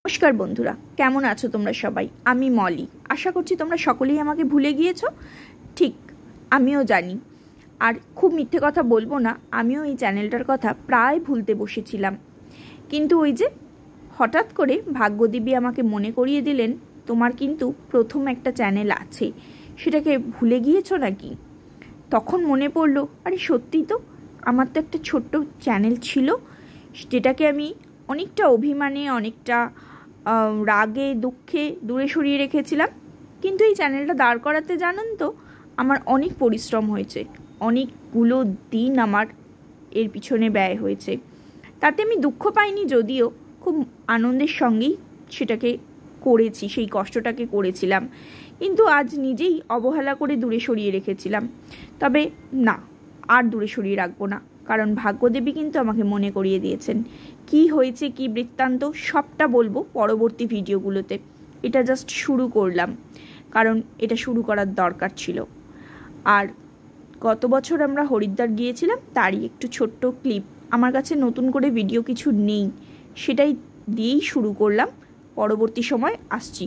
নমস্কার বন্ধুরা, কেমন আছো তোমরা সবাই? আমি মলি। আশা করছি তোমরা সকলেই আমাকে ভুলে গিয়েছো। ঠিক, আমিও জানি। আর খুব মিথ্যে কথা বলবো না, আমিও এই চ্যানেলটার কথা প্রায় ভুলতে বসেছিলাম। কিন্তু ওই যে হঠাৎ করে ভাগ্যদেবী আমাকে মনে করিয়ে দিলেন, তোমার কিন্তু প্রথম একটা চ্যানেল আছে, সেটাকে ভুলে গিয়েছো নাকি? তখন মনে পড়লো, আরে সত্যি তো, আমার তো একটা ছোট্ট চ্যানেল ছিল, যেটাকে আমি অনেকটা অভিমানে, অনেকটা রাগে দুঃখে দূরে সরিয়ে রেখেছিলাম। কিন্তু এই চ্যানেলটা দাঁড় করাতে জানেন তো আমার অনেক পরিশ্রম হয়েছে, অনেকগুলো দিন আমার এর পিছনে ব্যয় হয়েছে। তাতে আমি দুঃখ পাইনি, যদিও খুব আনন্দের সঙ্গেই সেটাকে করেছি, সেই কষ্টটাকে করেছিলাম। কিন্তু আজ নিজেই অবহেলা করে দূরে সরিয়ে রেখেছিলাম। তবে না, আর দূরে সরিয়ে রাখবো না, কারণ ভাগ্যদেবী কিন্তু আমাকে মনে করিয়ে দিয়েছেন। কি হয়েছে, কি বৃত্তান্ত, সবটা বলবো পরবর্তী ভিডিওগুলোতে। এটা জাস্ট শুরু করলাম, কারণ এটা শুরু করার দরকার ছিল। আর গত বছর আমরা হরিদ্বার গিয়েছিলাম, তারই একটু ছোট্ট ক্লিপ। আমার কাছে নতুন করে ভিডিও কিছু নেই, সেটাই দিয়েই শুরু করলাম। পরবর্তী সময় আসছি।